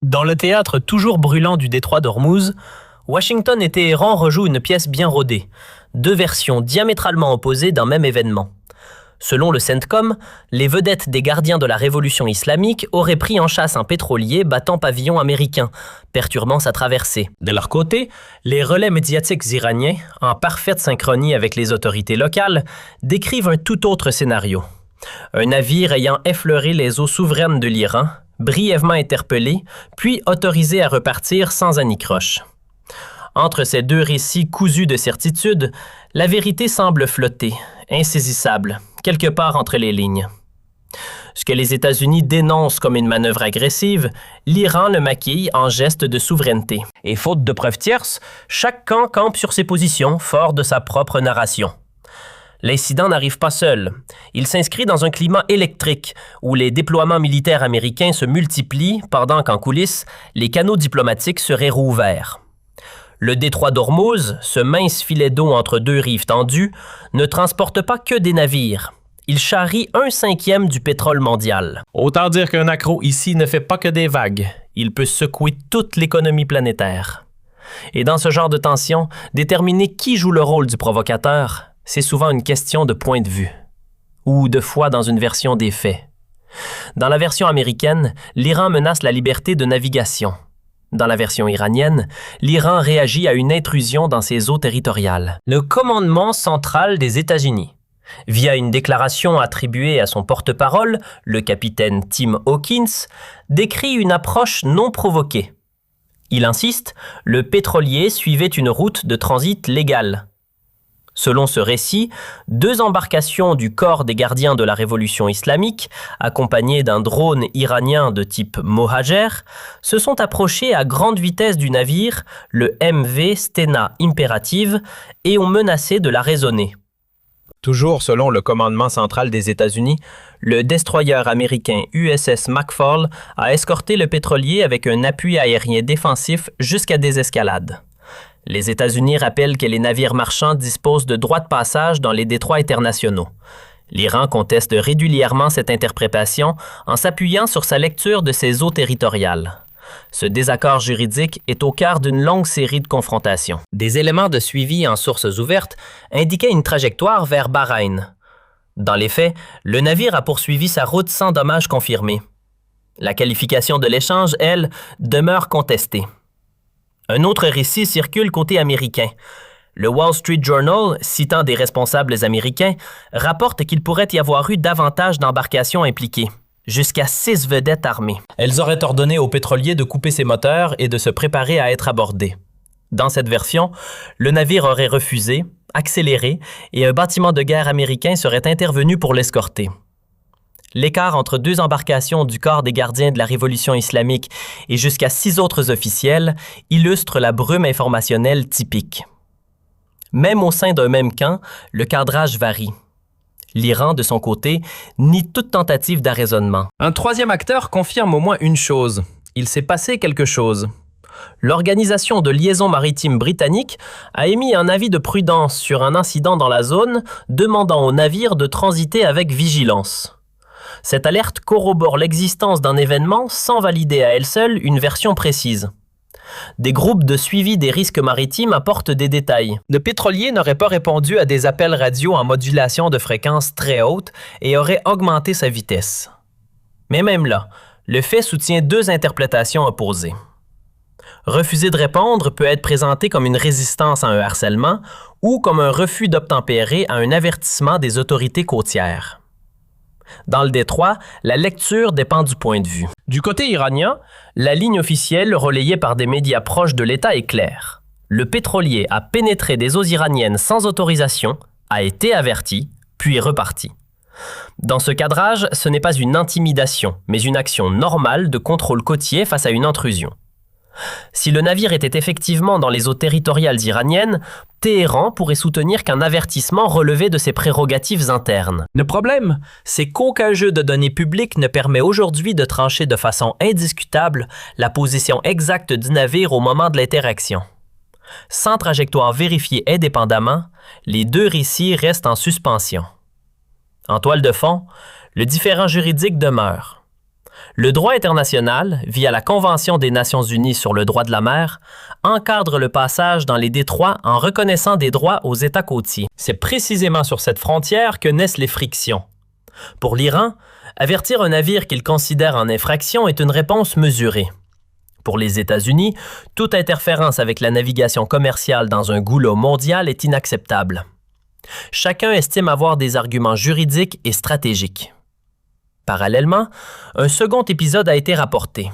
Dans le théâtre toujours brûlant du détroit d'Ormuz, Washington et Téhéran rejouent une pièce bien rodée, deux versions diamétralement opposées d'un même événement. Selon le CENTCOM, les vedettes des gardiens de la révolution islamique auraient pris en chasse un pétrolier battant pavillon américain, perturbant sa traversée. De leur côté, les relais médiatiques iraniens, en parfaite synchronie avec les autorités locales, décrivent un tout autre scénario. Un navire ayant effleuré les eaux souveraines de l'Iran, brièvement interpellé, puis autorisé à repartir sans anicroche. Entre ces deux récits cousus de certitude, la vérité semble flotter, insaisissable, quelque part entre les lignes. Ce que les États-Unis dénoncent comme une manœuvre agressive, l'Iran le maquille en geste de souveraineté. Et faute de preuves tierces, chaque camp campe sur ses positions, fort de sa propre narration. L'incident n'arrive pas seul. Il s'inscrit dans un climat électrique où les déploiements militaires américains se multiplient pendant qu'en coulisses, les canaux diplomatiques seraient rouverts. Le détroit d'Ormuz, ce mince filet d'eau entre deux rives tendues, ne transporte pas que des navires. Il charrie 1/5 du pétrole mondial. Autant dire qu'un accro ici ne fait pas que des vagues. Il peut secouer toute l'économie planétaire. Et dans ce genre de tension, déterminer qui joue le rôle du provocateur, c'est souvent une question de point de vue, ou de foi dans une version des faits. Dans la version américaine, l'Iran menace la liberté de navigation. Dans la version iranienne, l'Iran réagit à une intrusion dans ses eaux territoriales. Le commandement central des États-Unis, via une déclaration attribuée à son porte-parole, le capitaine Tim Hawkins, décrit une approche non provoquée. Il insiste, le pétrolier suivait une route de transit légale. Selon ce récit, 2 embarcations du corps des gardiens de la révolution islamique, accompagnées d'un drone iranien de type Mohajer, se sont approchées à grande vitesse du navire, le MV Stena Imperative, et ont menacé de la raisonner. Toujours selon le commandement central des États-Unis, le destroyer américain USS McFaul a escorté le pétrolier avec un appui aérien défensif jusqu'à désescalade. Les États-Unis rappellent que les navires marchands disposent de droits de passage dans les détroits internationaux. L'Iran conteste régulièrement cette interprétation en s'appuyant sur sa lecture de ses eaux territoriales. Ce désaccord juridique est au cœur d'une longue série de confrontations. Des éléments de suivi en sources ouvertes indiquaient une trajectoire vers Bahreïn. Dans les faits, le navire a poursuivi sa route sans dommages confirmés. La qualification de l'échange, elle, demeure contestée. Un autre récit circule côté américain. Le Wall Street Journal, citant des responsables américains, rapporte qu'il pourrait y avoir eu davantage d'embarcations impliquées, jusqu'à 6 vedettes armées. Elles auraient ordonné aux pétroliers de couper ses moteurs et de se préparer à être abordés. Dans cette version, le navire aurait refusé, accéléré, et un bâtiment de guerre américain serait intervenu pour l'escorter. L'écart entre 2 embarcations du corps des gardiens de la révolution islamique et jusqu'à 6 autres officiels illustre la brume informationnelle typique. Même au sein d'un même camp, le cadrage varie. L'Iran, de son côté, nie toute tentative d'arraisonnement. Un troisième acteur confirme au moins une chose. Il s'est passé quelque chose. L'Organisation de liaison maritime britannique a émis un avis de prudence sur un incident dans la zone, demandant aux navires de transiter avec vigilance. Cette alerte corrobore l'existence d'un événement sans valider à elle seule une version précise. Des groupes de suivi des risques maritimes apportent des détails. Le pétrolier n'aurait pas répondu à des appels radio en modulation de fréquence très haute et aurait augmenté sa vitesse. Mais même là, le fait soutient 2 interprétations opposées. Refuser de répondre peut être présenté comme une résistance à un harcèlement ou comme un refus d'obtempérer à un avertissement des autorités côtières. Dans le détroit, la lecture dépend du point de vue. Du côté iranien, la ligne officielle relayée par des médias proches de l'État est claire. Le pétrolier a pénétré des eaux iraniennes sans autorisation, a été averti, puis est reparti. Dans ce cadrage, ce n'est pas une intimidation, mais une action normale de contrôle côtier face à une intrusion. Si le navire était effectivement dans les eaux territoriales iraniennes, Téhéran pourrait soutenir qu'un avertissement relevait de ses prérogatives internes. Le problème, c'est qu'aucun jeu de données publiques ne permet aujourd'hui de trancher de façon indiscutable la position exacte du navire au moment de l'interaction. Sans trajectoire vérifiée indépendamment, les 2 récits restent en suspension. En toile de fond, le différend juridique demeure. Le droit international, via la Convention des Nations unies sur le droit de la mer, encadre le passage dans les détroits en reconnaissant des droits aux États côtiers. C'est précisément sur cette frontière que naissent les frictions. Pour l'Iran, avertir un navire qu'il considère en infraction est une réponse mesurée. Pour les États-Unis, toute interférence avec la navigation commerciale dans un goulot mondial est inacceptable. Chacun estime avoir des arguments juridiques et stratégiques. Parallèlement, un second épisode a été rapporté.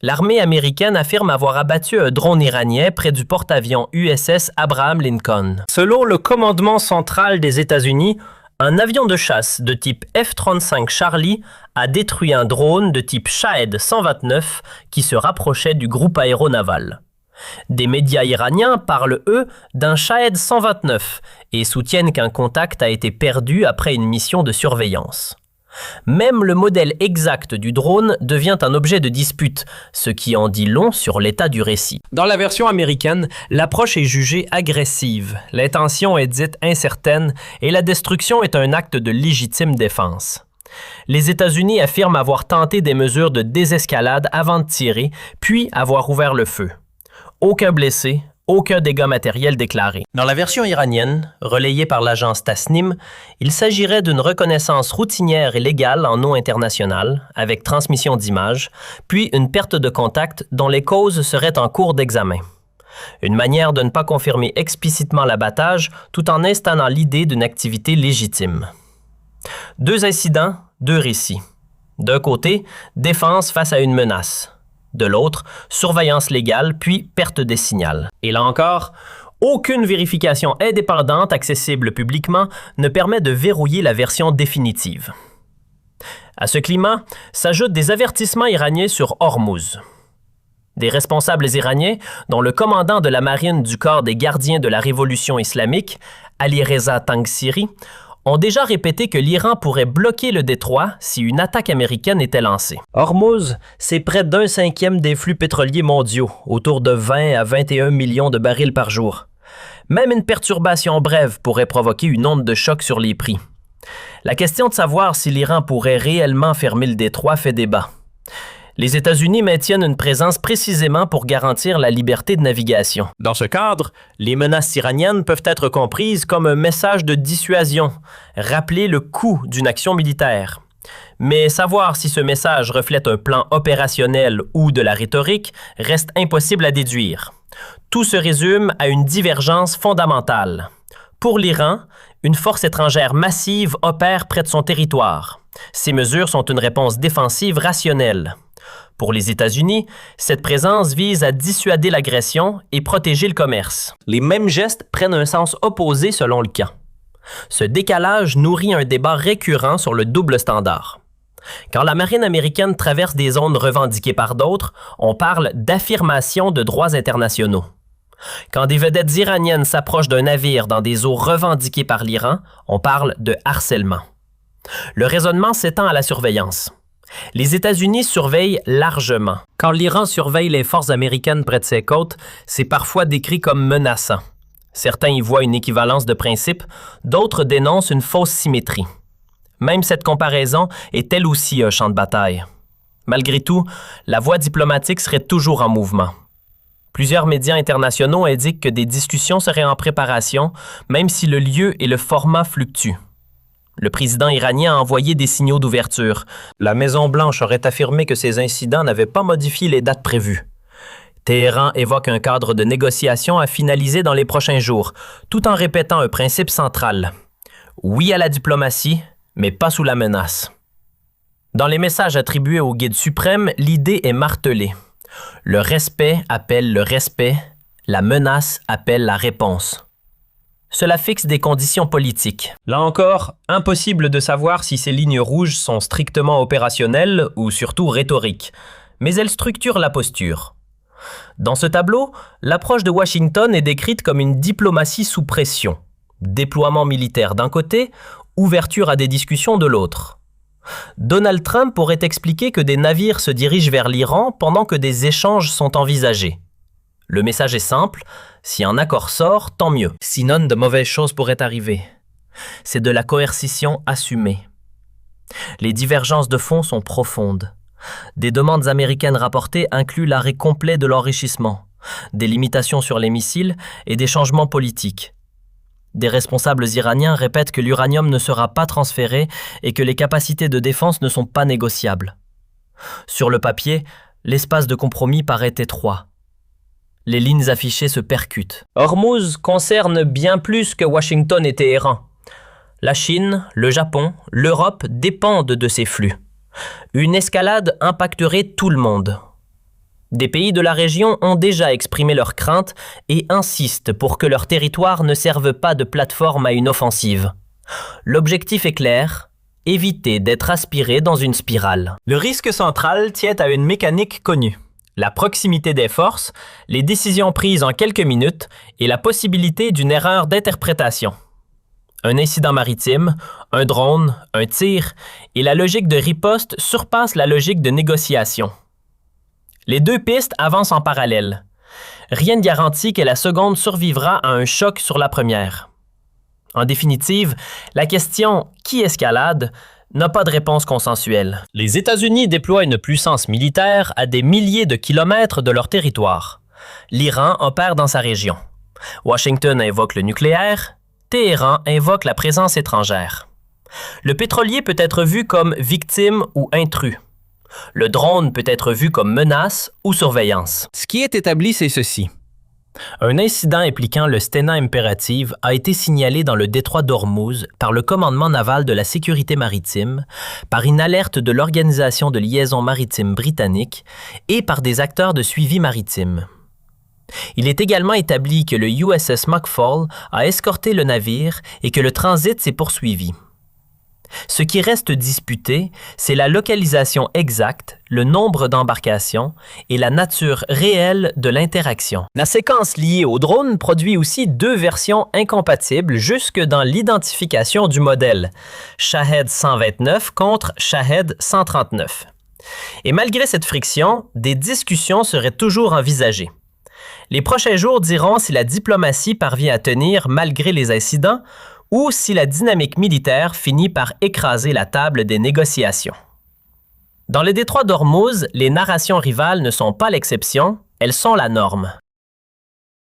L'armée américaine affirme avoir abattu un drone iranien près du porte-avions USS Abraham Lincoln. Selon le commandement central des États-Unis, un avion de chasse de type F-35 Charlie a détruit un drone de type Shahed 129 qui se rapprochait du groupe aéronaval. Des médias iraniens parlent, eux, d'un Shahed 129 et soutiennent qu'un contact a été perdu après une mission de surveillance. Même le modèle exact du drone devient un objet de dispute, ce qui en dit long sur l'état du récit. Dans la version américaine, l'approche est jugée agressive, l'intention est dite incertaine et la destruction est un acte de légitime défense. Les États-Unis affirment avoir tenté des mesures de désescalade avant de tirer, puis avoir ouvert le feu. Aucun blessé, aucun dégât matériel déclaré. Dans la version iranienne, relayée par l'agence Tasnim, il s'agirait d'une reconnaissance routinière et légale en eau internationale, avec transmission d'images, puis une perte de contact dont les causes seraient en cours d'examen. Une manière de ne pas confirmer explicitement l'abattage tout en instaurant l'idée d'une activité légitime. Deux incidents, deux récits. D'un côté, défense face à une menace. De l'autre, surveillance légale, puis perte des signaux. Et là encore, aucune vérification indépendante accessible publiquement ne permet de verrouiller la version définitive. À ce climat s'ajoutent des avertissements iraniens sur Hormuz. Des responsables iraniens, dont le commandant de la marine du corps des gardiens de la révolution islamique, Ali Reza Tangsiri, ont déjà répété que l'Iran pourrait bloquer le détroit si une attaque américaine était lancée. Hormuz, c'est près d'un cinquième des flux pétroliers mondiaux, autour de 20 à 21 millions de barils par jour. Même une perturbation brève pourrait provoquer une onde de choc sur les prix. La question de savoir si l'Iran pourrait réellement fermer le détroit fait débat. Les États-Unis maintiennent une présence précisément pour garantir la liberté de navigation. Dans ce cadre, les menaces iraniennes peuvent être comprises comme un message de dissuasion, rappeler le coût d'une action militaire. Mais savoir si ce message reflète un plan opérationnel ou de la rhétorique reste impossible à déduire. Tout se résume à une divergence fondamentale. Pour l'Iran, une force étrangère massive opère près de son territoire. Ces mesures sont une réponse défensive rationnelle. Pour les États-Unis, cette présence vise à dissuader l'agression et protéger le commerce. Les mêmes gestes prennent un sens opposé selon le cas. Ce décalage nourrit un débat récurrent sur le double standard. Quand la marine américaine traverse des zones revendiquées par d'autres, on parle d'affirmation de droits internationaux. Quand des vedettes iraniennes s'approchent d'un navire dans des eaux revendiquées par l'Iran, on parle de harcèlement. Le raisonnement s'étend à la surveillance. Les États-Unis surveillent largement. Quand l'Iran surveille les forces américaines près de ses côtes, c'est parfois décrit comme menaçant. Certains y voient une équivalence de principe, d'autres dénoncent une fausse symétrie. Même cette comparaison est elle aussi un champ de bataille. Malgré tout, la voie diplomatique serait toujours en mouvement. Plusieurs médias internationaux indiquent que des discussions seraient en préparation, même si le lieu et le format fluctuent. Le président iranien a envoyé des signaux d'ouverture. La Maison-Blanche aurait affirmé que ces incidents n'avaient pas modifié les dates prévues. Téhéran évoque un cadre de négociation à finaliser dans les prochains jours, tout en répétant un principe central. Oui à la diplomatie, mais pas sous la menace. Dans les messages attribués au guide suprême, l'idée est martelée. Le respect appelle le respect, la menace appelle la réponse. Cela fixe des conditions politiques. Là encore, impossible de savoir si ces lignes rouges sont strictement opérationnelles ou surtout rhétoriques, mais elles structurent la posture. Dans ce tableau, l'approche de Washington est décrite comme une diplomatie sous pression. Déploiement militaire d'un côté, ouverture à des discussions de l'autre. Donald Trump pourrait expliquer que des navires se dirigent vers l'Iran pendant que des échanges sont envisagés. Le message est simple, si un accord sort, tant mieux. Sinon, de mauvaises choses pourraient arriver. C'est de la coercition assumée. Les divergences de fond sont profondes. Des demandes américaines rapportées incluent l'arrêt complet de l'enrichissement, des limitations sur les missiles et des changements politiques. Des responsables iraniens répètent que l'uranium ne sera pas transféré et que les capacités de défense ne sont pas négociables. Sur le papier, l'espace de compromis paraît étroit. Les lignes affichées se percutent. Hormuz concerne bien plus que Washington et Téhéran. La Chine, le Japon, l'Europe dépendent de ces flux. Une escalade impacterait tout le monde. Des pays de la région ont déjà exprimé leurs craintes et insistent pour que leur territoire ne serve pas de plateforme à une offensive. L'objectif est clair, éviter d'être aspiré dans une spirale. Le risque central tient à une mécanique connue. La proximité des forces, les décisions prises en quelques minutes et la possibilité d'une erreur d'interprétation. Un incident maritime, un drone, un tir, et la logique de riposte surpasse la logique de négociation. Les deux pistes avancent en parallèle. Rien ne garantit que la seconde survivra à un choc sur la première. En définitive, la question « qui escalade ?» n'a pas de réponse consensuelle. Les États-Unis déploient une puissance militaire à des milliers de kilomètres de leur territoire. L'Iran opère dans sa région. Washington invoque le nucléaire. Téhéran invoque la présence étrangère. Le pétrolier peut être vu comme victime ou intrus. Le drone peut être vu comme menace ou surveillance. Ce qui est établi, c'est ceci. Un incident impliquant le Stena Imperative a été signalé dans le détroit d'Ormuz par le commandement naval de la sécurité maritime, par une alerte de l'Organisation de liaison maritime britannique et par des acteurs de suivi maritime. Il est également établi que le USS McFall a escorté le navire et que le transit s'est poursuivi. Ce qui reste disputé, c'est la localisation exacte, le nombre d'embarcations et la nature réelle de l'interaction. La séquence liée au drone produit aussi deux versions incompatibles jusque dans l'identification du modèle, Shahed 129 contre Shahed 139. Et malgré cette friction, des discussions seraient toujours envisagées. Les prochains jours diront si la diplomatie parvient à tenir malgré les incidents ou si la dynamique militaire finit par écraser la table des négociations. Dans le détroit d'Ormuz, les narrations rivales ne sont pas l'exception, elles sont la norme.